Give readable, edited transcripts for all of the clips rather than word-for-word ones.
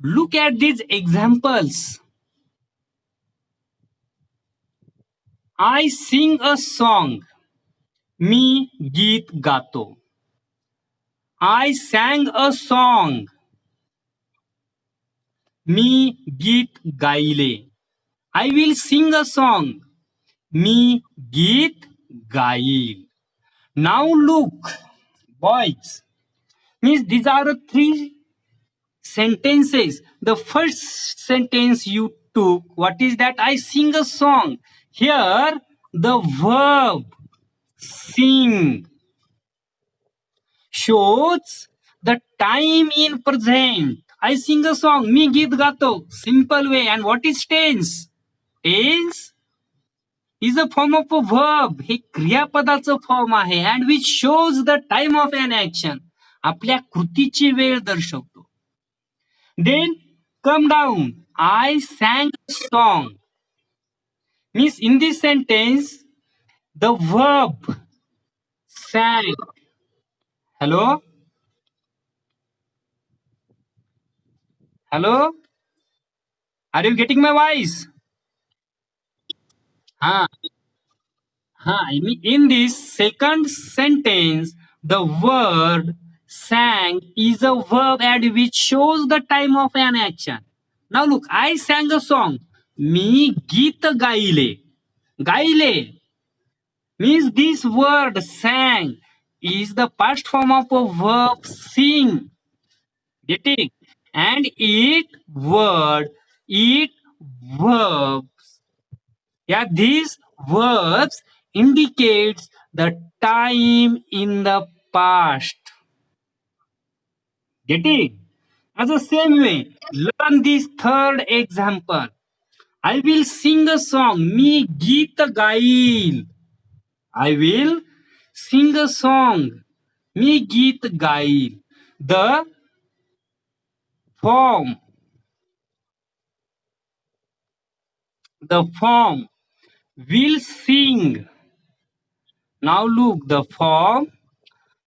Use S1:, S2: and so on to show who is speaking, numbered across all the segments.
S1: Look at these examples. I sing a song. मी गीत गातो. I sang a song. मी गीत गायले. I will sing a song. मी गीत गाईल. Now look, boys. Means these are the three sentences. The first sentence you took, what is that? I sing a song. Here, the verb sing shows the time in present. I sing a song. मी गीत गातो. Simple way. And what is tense? Tense is a form of a verb. हे क्रियापदाचं form आहे. And which shows the time of an action. आपल्या कृतीची वेळ दर्शवतो. Then come down. I sang a song. Means in this sentence, the verb sang. Hello? Hello? Are you getting my voice? Huh. I mean, in this second sentence, the word sang is a verb and which shows the time of an action. Now look, I sang a song. मी गीत गायले. गायले means this word sang is the past form of a verb sing. Getting? And it verbs. Yeah, these verbs indicates the time in the past. Getting? As the same way, learn this third example. I will sing a song. मी गीत गाईल. I will sing a song. मी गीत गाईल. The form will sing. Now look, the form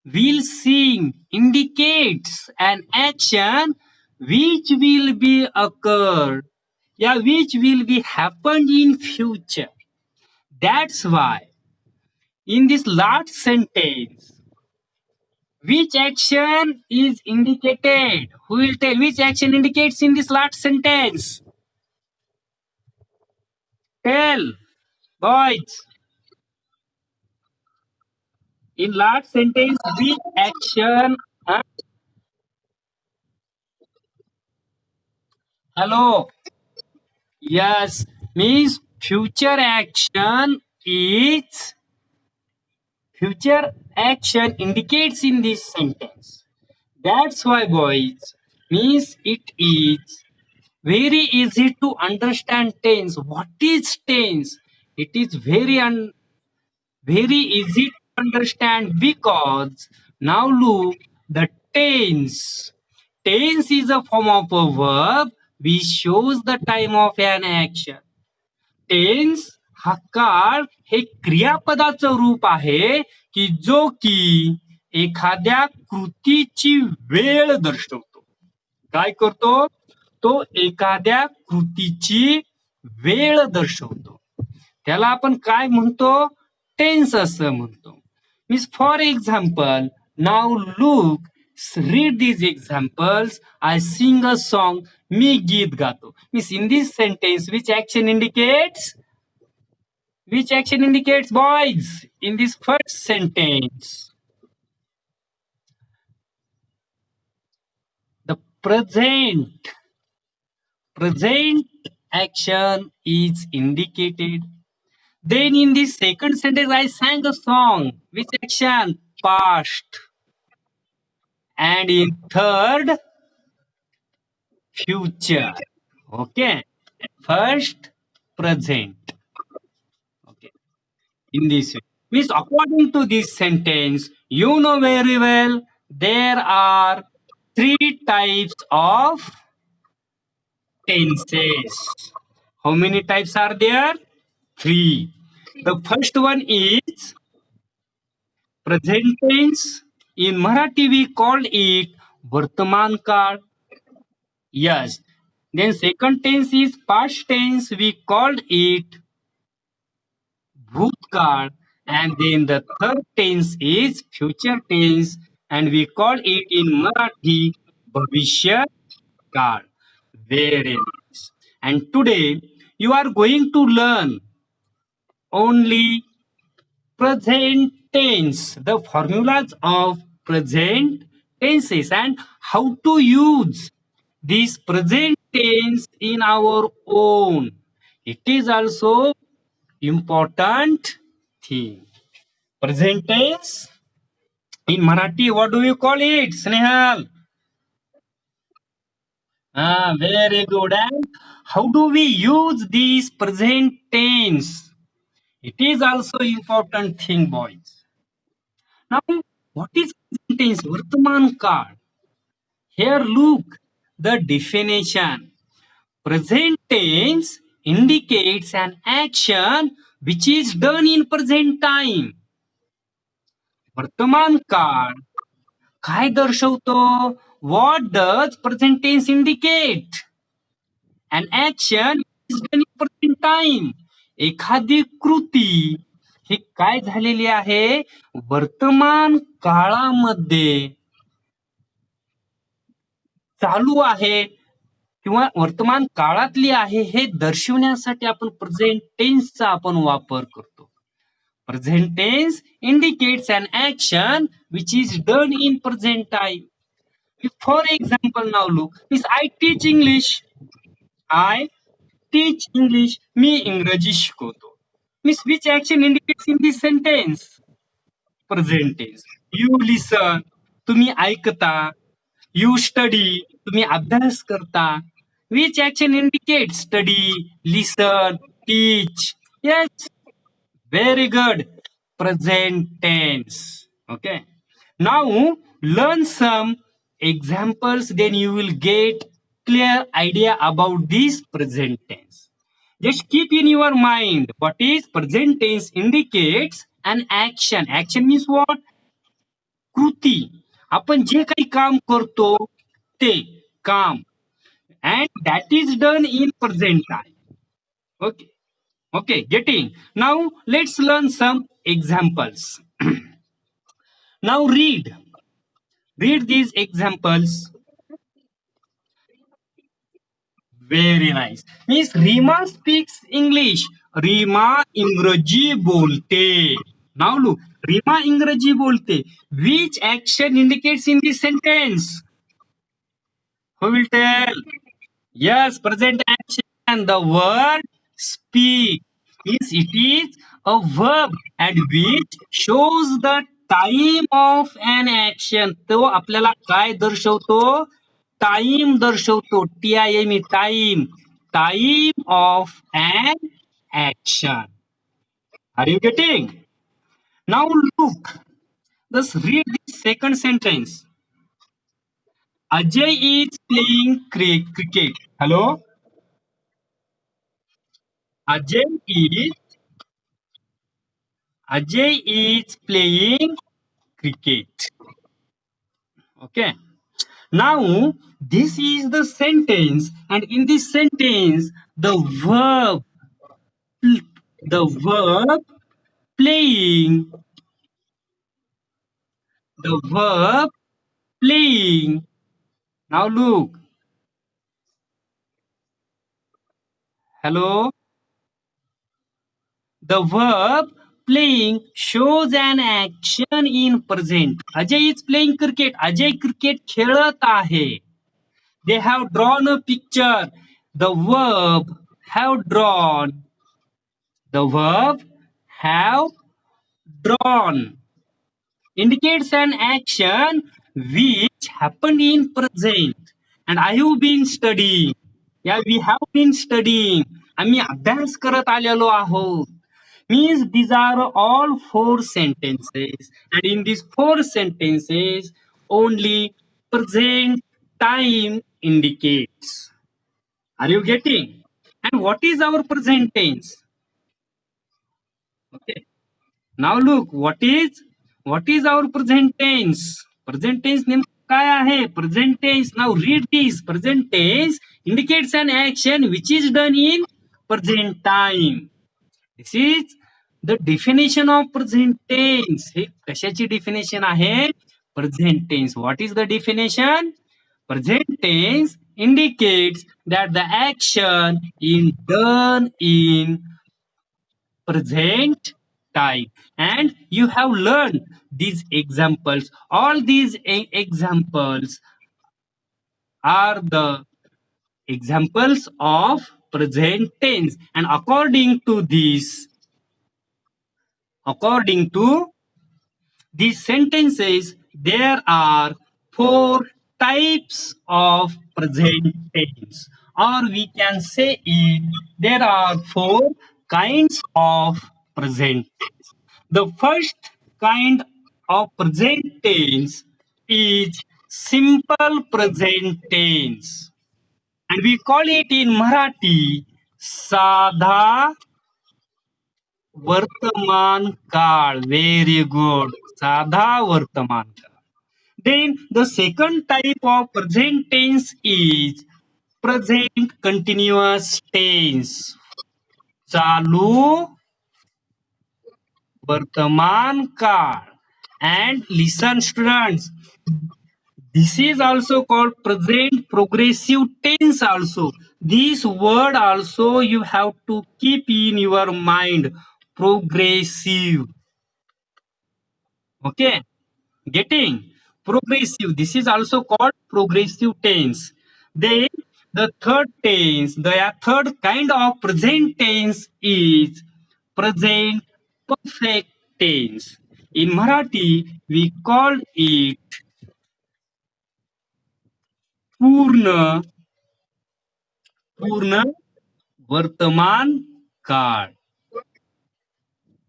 S1: will sing indicates an action which will be occurred, which will be happened in future. That's why in this last sentence, which action is indicated? Who will tell which action indicates in this last sentence? Tell, boys. In last sentence, which action? Hello. Yes, means future action indicates in this sentence. That's why, boys, means it is very easy to understand tense. What is tense? It is very easy to understand because now look, the tense. Tense is a form of a verb which shows the time of an action. Tense हा काळ हे क्रियापदाचं रूप आहे की जो की एखाद्या कृतीची वेळ दर्शवतो. काय करतो? तो एखाद्या कृतीची वेळ दर्शवतो. त्याला आपण काय म्हणतो? टेन्स असं म्हणतो. Means for example, now look, read these examples. I sing a song. मी गीत गातो. Means in this sentence, which action indicates? Which action indicates, boys? In this first sentence, the present action is indicated. Then in this second sentence, I sang a song. Which action? Past. And in third, future. Okay. First, present. Okay. In this way. Means according to this sentence, you know very well there are three types of tenses. How many types are there? Three. The first one is present tense. In Marathi we call it Vartaman Kal. Yes. Then second tense is past tense. We called it bhutkal. And then the third tense is future tense. And we call it in Marathi bhavishya kal. Very nice. And today you are going to learn only present tense, the formulas of present tenses, and how to use this present tense in our own. It is also important thing. Present tense in Marathi, what do you call it, Snehal? Ah, very good. And how do we use this present tense? It is also important thing, boys. Now, what is present tense? Vartaman Kal. Here, look the definition. Present tense indicates an action which is done in present time. वर्तमान काळ काय दर्शवतो? What does present tense indicate? An action is done in present time. एखादी कृती ही काय झालेली आहे? वर्तमान काळामध्ये चालू आहे किंवा वर्तमान काळातली आहे हे दर्शवण्यासाठी आपण प्रेझेंट टेन्सचा आपण वापर करतो. Present tense indicates an action which is done in present time. For example now look means I teach English. I teach English. मी इंग्रजी शिकवतो. Means which action indicates in this sentence? Present tense. You listen. तुम्ही ऐकता. You study. तुम्ही अभ्यास करता. Which action indicate study, listen, teach? Yes, very good. Present tense. Okay. Now learn some examples, then you will get clear idea about this present tense. Just keep in your mind what is present tense indicates an action. Action means what? कृती. आपण जे काही काम करतो ते काम. And that is done in present time. Okay. Okay, getting. Now let's learn some examples. Now read. Read these examples. Very nice. Miss Rima speaks English. Rima इंग्रजी बोलते. Now look. Rima इंग्रजी बोलते. Which action indicates in this sentence? Who will tell? Yes, present action. The word speak means it is a verb and which shows the time of an action. तो आपल्याला काय दर्शवतो? Time दर्शवतो. TIME time. Time of an action. Are you getting? Now look. Let's read the second sentence. Ajay is playing cricket. Hello? Ajay is Ajay is playing cricket. Okay. Now this is the sentence, and in this sentence, the verb playing, the verb playing. Now look. Hello. The verb playing shows an action in present. Ajay is playing cricket. Ajay cricket खेळत आहे. They have drawn a picture. The verb have drawn. The verb have drawn indicates an action which happened in present. And I have been studying. Yeah, we have been studying. आम्ही अभ्यास करत आलेलो आहोत. Means these are all four sentences. And in these four sentences, only present time indicates. Are you getting? And what is our present tense? Okay. Now look, what is our present tense? Present tense नेमकं काय आहे present tense. Now read this. Present tense indicates an action which is done in present time. This is the definition of present tense. हे कशाची definition आहे present tense. What is the definition? Present tense indicates that the action is done in present time, and you have learned these examples. All these examples are the examples of present tense, and according to these sentences, there are four types of present tense, or we can say it, there are four kinds of present tense. The first kind of present tense is simple present tense, and we call it in Marathi साधा वर्तमान काळ. Very good. साधा वर्तमान काळ. Then the second type of present tense is present continuous tense. चालू वर्तमान काळ. And listen students, this is also called present progressive tense also. This word also you have to keep in your mind. Progressive. Okay. Getting progressive. This is also called progressive tense. Then the third kind of present tense is present perfect tense. In Marathi, we call it पूर्ण वर्तमान काळ.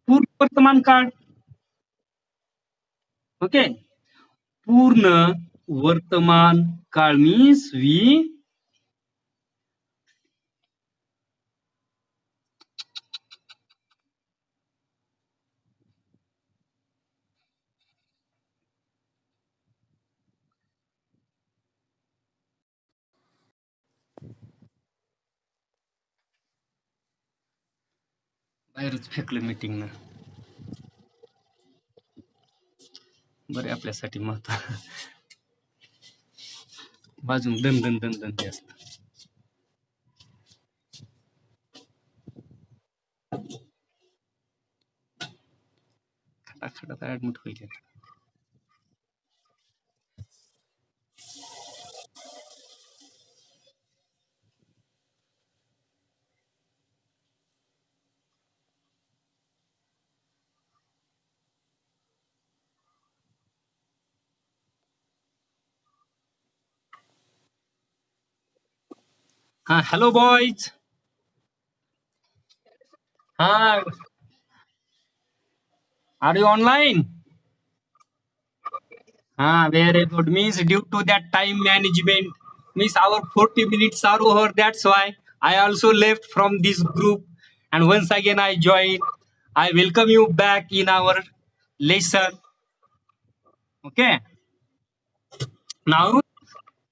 S1: पूर्ण वर्तमान काळ. Okay. पूर्ण वर्तमान काळ means we बाहेरच फेकलं मीटिंग ना. बरे आपल्यासाठी महत्व. बाजून दन दन दन दन ते असत. खटाखटात ऍडमिट होईल. हा हॅलो बॉयज. हा are you online? Very good. Means due to that time management, means our 40 minutes are over. That's why I also left from this group, and once again I joined. I welcome you back in our lesson. Okay. Now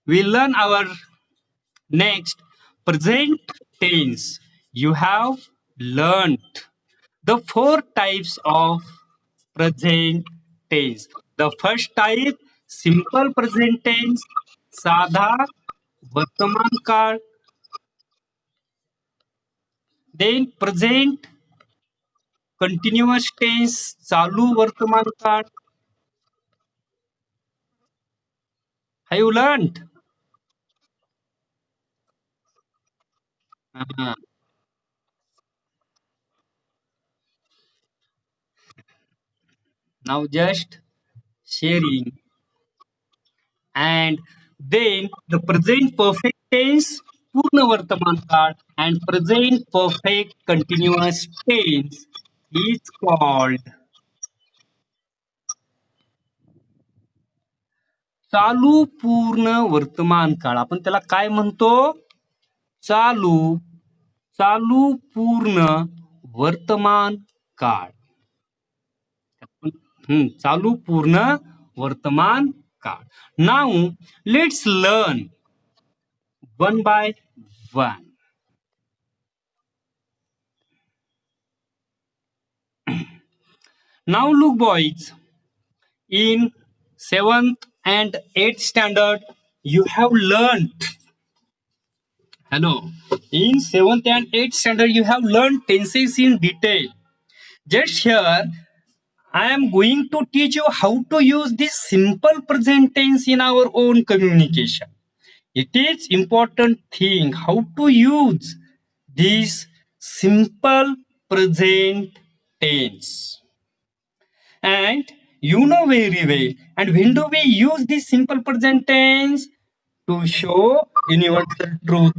S1: we learn our next present tense. You have learned the four types of present tense. The first type, simple present tense, साधा वर्तमान काळ. Then present continuous tense, चालू वर्तमान काळ. Have you learned? Now just sharing. And then the present perfect tense, पूर्ण वर्तमान काळ, and present perfect continuous tense is called चालू पूर्ण वर्तमान काळ. आपण त्याला काय म्हणतो? चालू पूर्ण वर्तमान काळ. चालू पूर्ण वर्तमान card. Now let's learn one by one. Now look boys, in 7th and 8th standard you have learned. Hello. In 7th and 8th standard you have learned tenses in detail. Just here I am going to teach you how to use this simple present tense in our own communication. It is important thing how to use this simple present tense. And you know very well. And when do we use this simple present tense? To show universal truth.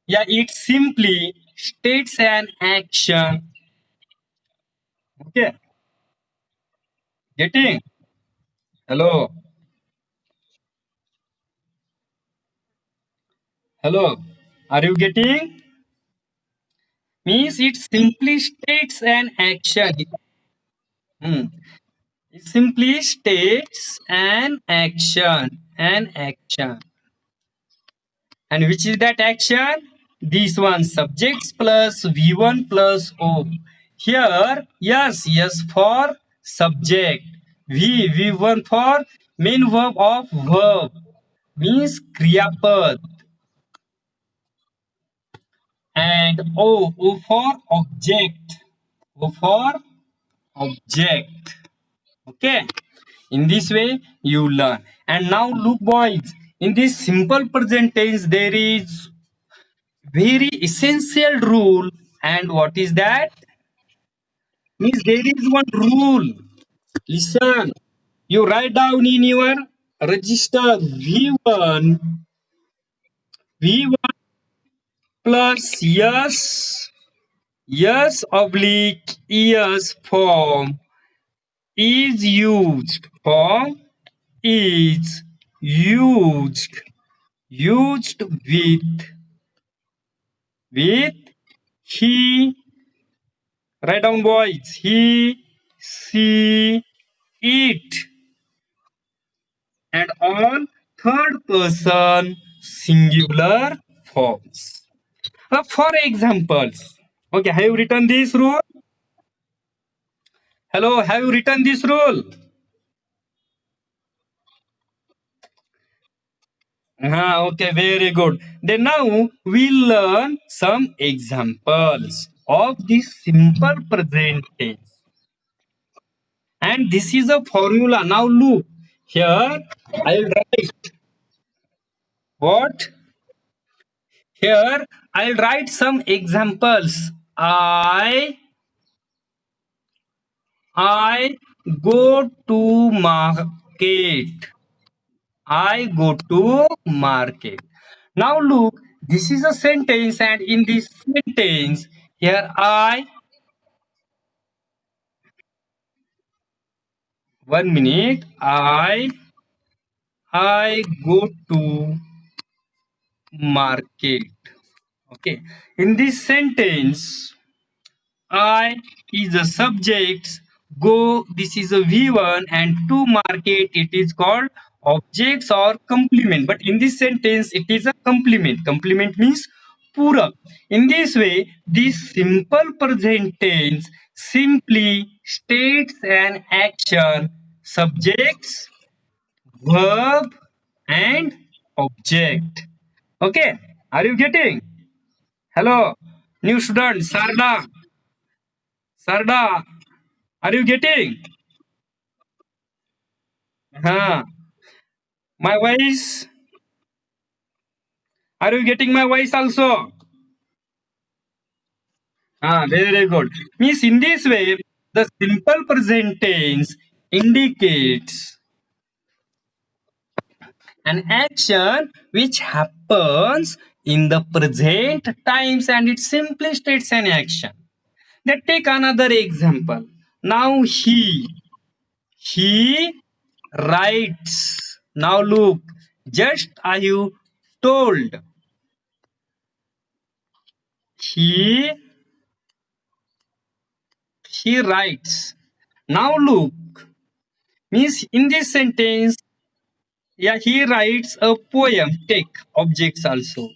S1: Yeah, it simply states an action. Okay, getting? Hello, hello. Are you getting? Means it simply states an action. Hmm. It simply states an action. And which is that action? This one, subjects plus V1 plus O. Here, yes for subject. V1 for main verb of verb. Means Kriya Pad. And O for object. O for object. Okay. In this way, you learn. And now look boys, in this simple present tense, there is very essential rule. And what is that? Means there is one rule. Listen, you write down in your register V1 plus yes oblique yes form is used. Form is used with he. Write down boys. He, she, it, and all third person singular forms. Now, for examples, okay, have you written this rule? Hello, have you written this rule? Okay, very good. Then now we'll learn some examples of this simple present tense. And this is a formula. Now look, here I'll write what? Here I'll write some examples. I go to market. I go to market. Now look, this is a sentence, and in this sentence, here I, 1 minute, I go to market. Okay. In this sentence, I is the subjects, go, this is a V1, and to market, it is called objects or complement. But in this sentence, it is a complement. Complement means pura. In this way, this simple present tense simply states an action, subjects, verb, and object. Okay, are you getting? Hello, new student, Sarda. Sarda, are you getting? Huh. My voice? Are you getting my voice also? Very good. Means in this way, the simple present tense indicates an action which happens in the present times, and it simply states an action. Let's take another example. Now he writes. Now look, just are you told he he writes. Now look, Means in this sentence, yeah, he writes a poem. Take objects also.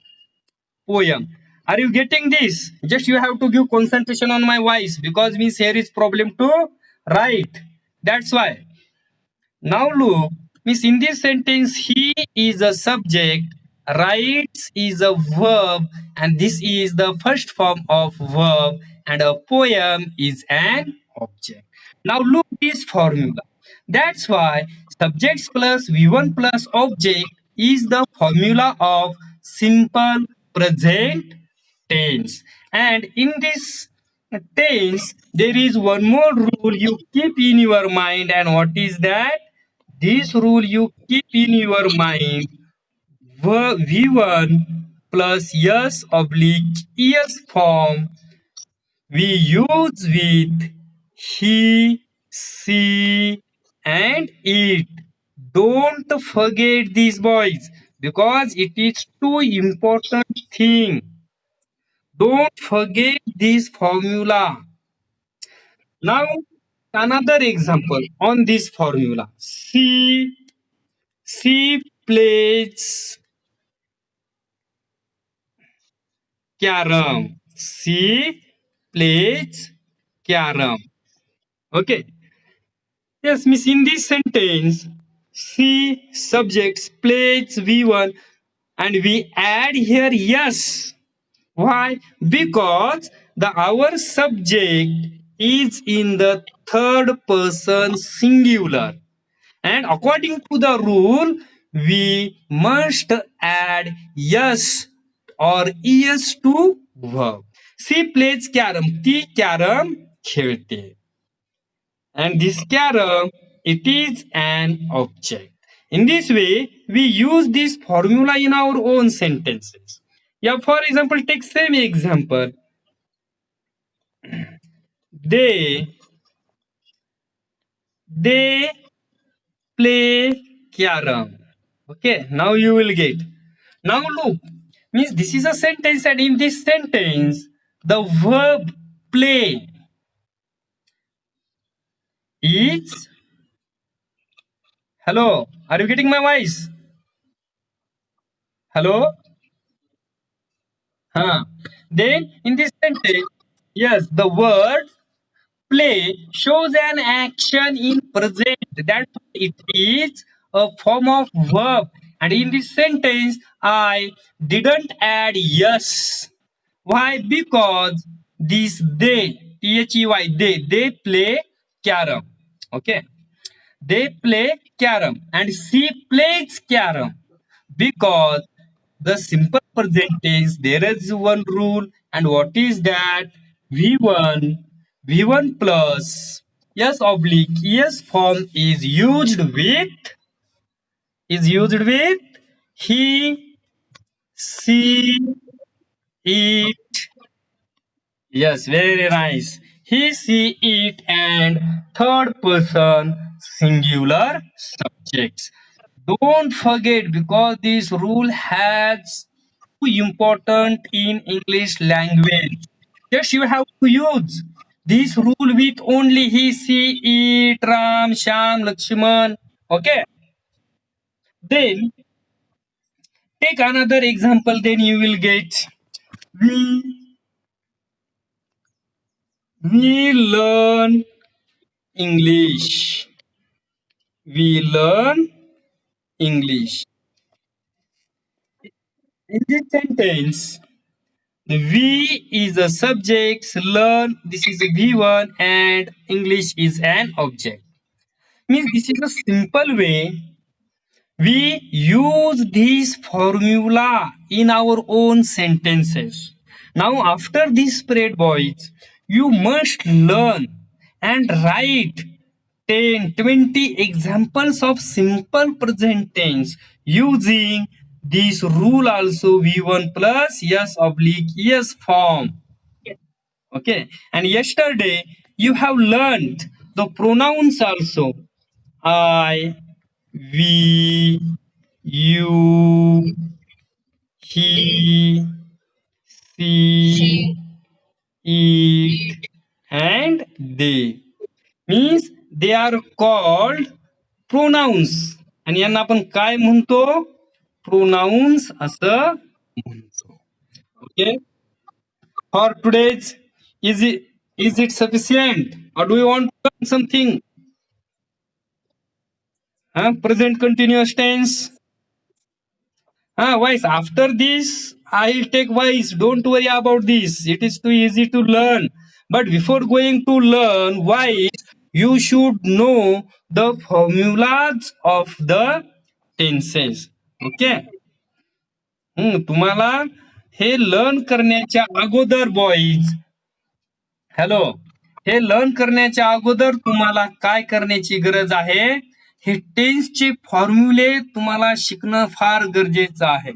S1: Poem. Are you getting this? Just you have to give concentration on my voice because means here is problem to write. That's why. Now look, means in this sentence, he is a subject, writes is a verb, and this is the first form of verb, and a poem is an object. Now look this formula. That's why subjects plus V1 plus object is the formula of simple present tense. And in this tense, there is one more rule you keep in your mind, and what is that? This rule you keep in your mind. V1 plus yes oblique yes form we use with he, she, and it. Don't forget these, boys, because it is too important thing. Don't forget this formula. Now, another example on this formula. She plays carom. She plays carom. Okay. Yes, miss, in this sentence, she subjects plays V1 and we add here yes. Why? Because the our subject is in the third person singular. And according to the rule, we must add yes or es to verb. She plays carom. ती carom खेलते. And this carom, it is an object. In this way, we use this formula in our own sentences. Yeah, for example, take same example. They they play carom. Okay, now you will get. Now look, means this is a sentence, and in this sentence, the verb play is hello. Are you getting my voice? Hello? Huh. Then in this sentence, yes, the word play shows an action in present. That it is a form of verb. And in this sentence, I didn't add yes. Why? Because this they play carom. Okay. They play carom and she plays carom because the simple present tense there is one rule, and what is that? V1 V1 plus yes oblique yes form is used with he, she, it. Yes, very nice. He, she, it, and third person singular subjects. Don't forget because this rule has too important in English language. Yes, you have to use this rule with only he, she, it, Ram, Sham, Lakshman. Okay. Then take another example. Then you will get we we learn English. We learn English. In this sentence, the we is a subject, learn, this is a V1, and English is an object. Means this is a simple way we use this formula in our own sentences. Now, after this spread, boys, you must learn and write 10, 20 examples of simple present tense using this rule also V1 plus yes oblique yes form. Okay. And yesterday, you have learned the pronouns also. I, we, you, he, she, it, and they. Means they are called pronounce. आणि यांना आपण काय म्हणतो? Pronounce असं म्हणतो. Okay. For today's, is it sufficient or do you want to learn something? Present continuous tense. Voice. After this, I'll take voice. Don't worry about this. It is too easy to learn. But before going to learn voice, you should know the formulas of the tenses. Okay. तुम्हाला हे learn करण्याच्या अगोदर boys, hello, हे learn करण्याच्या अगोदर तुम्हाला काय करण्याची गरज आहे? हे टेन्सचे फॉर्म्युले तुम्हाला शिकणं फार गरजेचं आहे.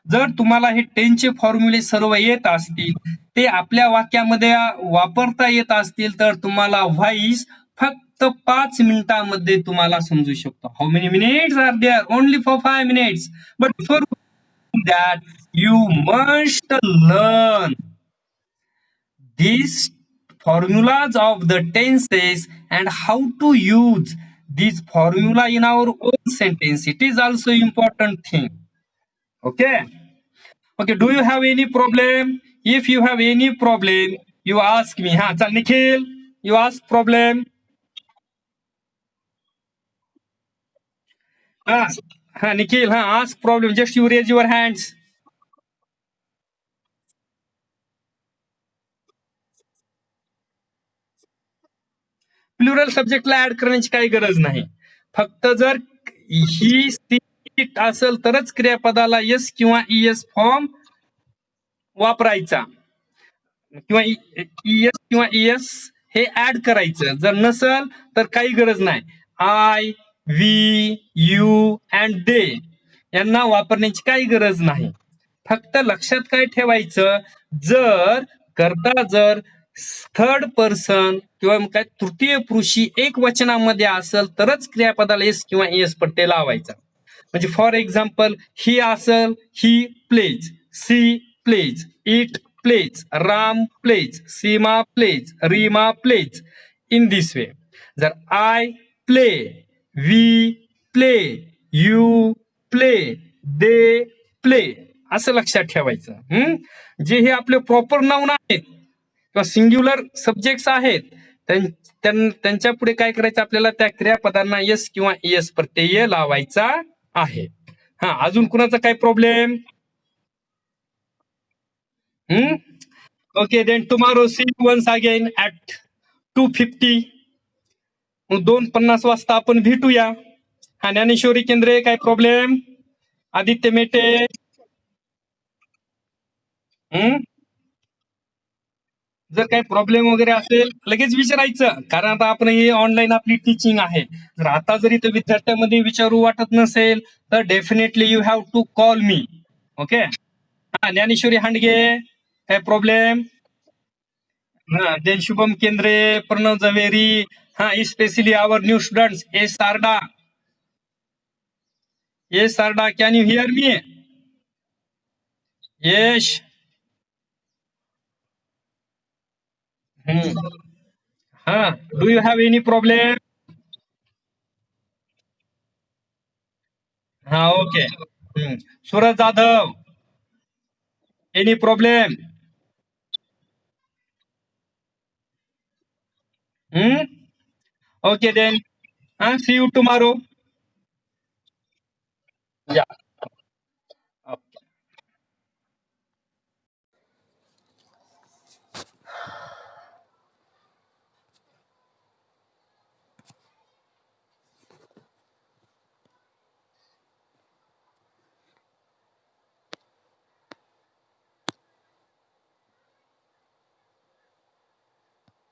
S1: जर तुम्हाला हे टेन्सचे फॉर्म्युले सर्व येत असतील, ते आपल्या वाक्यामध्ये वापरता येत असतील, तर तुम्हाला व्हॉइस फक्त 5 मिनिटांमध्ये तुम्हाला समजू शकतो. How many minutes are there? Only for 5 minutes. But before that you must learn these formulas of the tenses and how to use this formula in our own sentence. It is also important thing. Okay. Okay, do you have any problem? If you have any problem, you ask me. Chal Nikhil, you ask problem. Nikhil, ask problem. Just you raise your hands. Plural सब्जेक्टला add करण्याची काही गरज नाही. फक्त जर ही स्थिती असेल तरच क्रियापदाला एस किंवा ईएस फॉर्म वापरायचा, किंवा ईएस किंवा ईएस हे ऍड करायचं. जर नसल तर काही गरज नाही. आय, वी, यू अँड दे यांना वापरण्याची काही गरज नाही. फक्त लक्षात काय ठेवायचं, जर थर्ड पर्सन किंवा काय तृतीय पुरुषी एक वचनामध्ये असेल तरच क्रियापदाला एस किंवा एस पट्टे लावायचा. म्हणजे फॉर एक्झाम्पल, ही असेल he plays, she plays, it plays, Ram plays, Seema plays, Reema plays. In this way. जर I play, we play, you play, they play असं लक्षात ठेवायचं. जे हे आपले प्रॉपर नाउन आहेत किंवा सिंग्युलर सब्जेक्ट्स आहेत, त्यांच्या पुढे काय करायचं, आपल्याला त्या क्रियापदांना एस किंवा एस प्रत्यय लावायचा आहे. अजून कुणाचा काय problem? Okay, then tomorrow see once again at 2:50. 2:50 वाजता आपण भेटूया. ज्ञानेश्वरी केंद्रे, काय प्रॉब्लेम? आदित्य मेटे. जर काही प्रॉब्लेम वगैरे असेल लगेच विचारायचं, कारण आता आपण ही ऑनलाईन आपली टीचिंग आहे. जर आता जरी ते विद्यार्थ्यांमध्ये विचारू वाटत नसेल तर definitely you have to call me. Okay. Dnyaneshwari Handge, काय problem? Then Shubham Kendre, Pranav Javeri, specially our new students. Sarda, can you hear me? Yes. Do you have any problem? Okay. Suraj Jadhav, any problem? Okay then. See you tomorrow. Yeah.